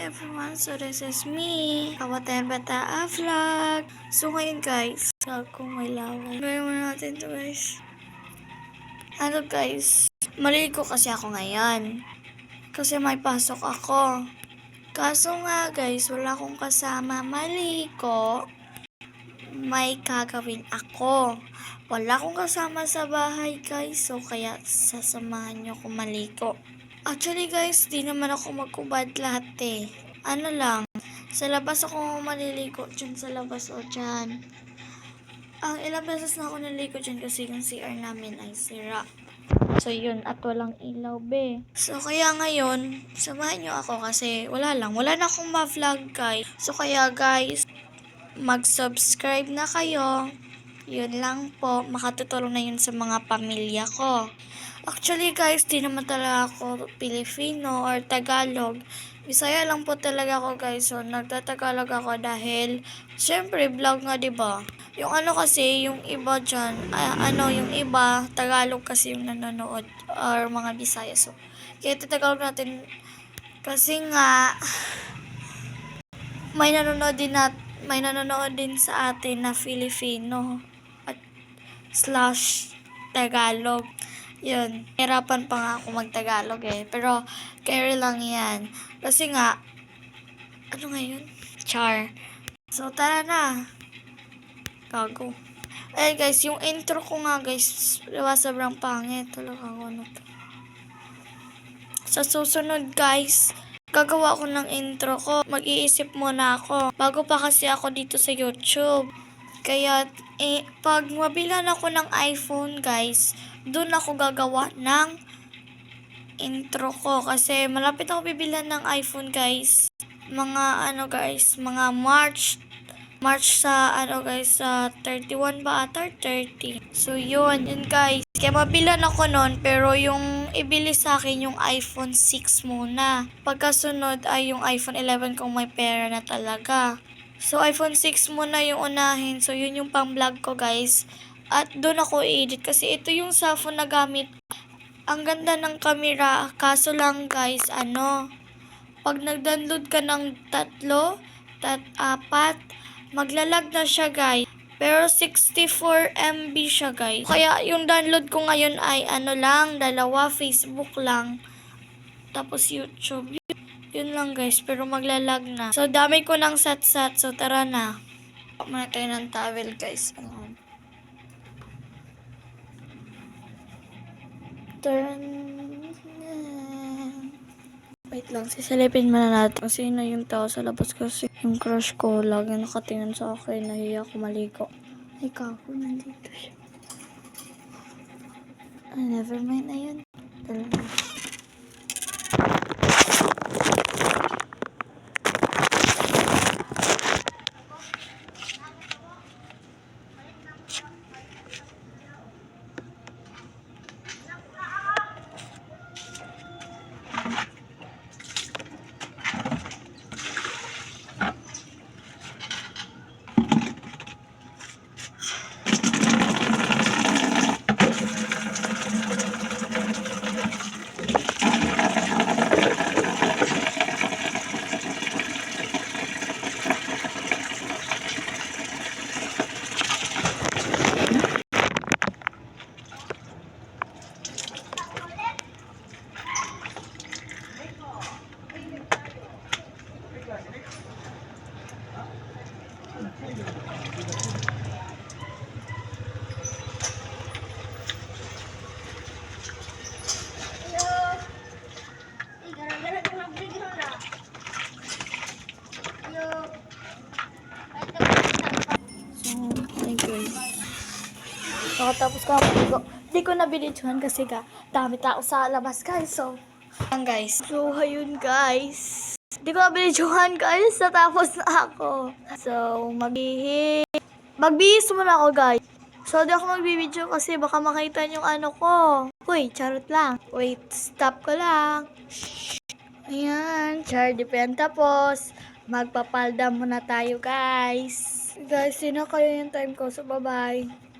everyone, so this is me, Kawater Bata Vlog. So ngayon guys, kung may laway. Gawin muna natin to guys. Guys, maligo kasi ako ngayon. Kasi may pasok ako. Kaso nga guys, wala akong kasama maligo. May gagawin ako. Wala akong kasama sa bahay guys, so kaya sasamahan niyo ako maligo. Actually guys, di naman ako magkubad lahat eh. Ano lang, sa labas ako maliligo dyan sa labas o dyan. Ilang beses na ako naligo dyan kasi yung CR namin ay sira. So yun, at walang ilaw be. So kaya ngayon, samahan nyo ako kasi wala na akong ma-vlog guys. So kaya guys, mag-subscribe na kayo. Yun lang po, makatutulong na yun sa mga pamilya ko. Actually guys, di naman talaga ako Pilipino or Tagalog. Bisaya lang po talaga ako guys. So nagtatagalog ako dahil syempre vlog nga 'di ba? Yung ano kasi, yung iba diyan, yung iba Tagalog kasi yung nanonood or mga Bisaya. So kaya Tagalog natin kasi nga may nanonood din sa atin na Filipino at / Tagalog. Yun, hirapan pa nga ako mag-Tagalog eh. Pero, carry lang yan. Kasi nga, ano nga yun? Char. So, tara na. Gago. Eh guys, yung intro ko nga guys, sobrang pangit. Talaga ako ano to. Sa susunod guys, gagawa ko ng intro ko. Mag-iisip muna ako. Bago pa kasi ako dito sa YouTube. Kaya, pag mabilan ako ng iPhone guys, doon ako gagawa ng intro ko. Kasi malapit ako bibilan ng iPhone guys. Mga March sa sa 31 ba ata 30. So yun guys. Kaya mabilan ako nun, pero yung ibili sa akin yung iPhone 6 muna. Pagkasunod ay yung iPhone 11 kung may pera na talaga. So, iPhone 6 muna yung unahin. So, yun yung pang-vlog ko, guys. At doon ako i-edit. Kasi ito yung cellphone na gamit. Ang ganda ng camera. Kaso lang, guys, pag nag-download ka ng 3, 4, maglalag na siya, guys. Pero 64 MB siya, guys. Kaya yung download ko ngayon ay 2, Facebook lang. Tapos YouTube. Yun lang guys, pero maglalag na. So, dami ko ng sat-sat. So, tara na. Muna tayo ng towel guys. Turn. Wait lang, sisalipin muna natin. Kasi na yung tao sa labas kasi yung crush ko lagi nakatingin sa akin. Nahiya ako maligo. Ay, kako, nandito siya. Never mind na yun. Tara na. Nakatapos ka ako. Hindi ko nabilidyohan kasi dami tao sa labas guys. So, ayun guys. Hindi ko nabilidyohan guys. Natapos na ako. So, magbihis muna ako guys. So, di ako magbibidyo kasi baka makita yung ko. Uy, charot lang. Wait, stop ko lang. Ayan, char, di pa yan tapos. Magpapalda muna tayo guys. Guys, sino kayo yung time ko? So, bye-bye.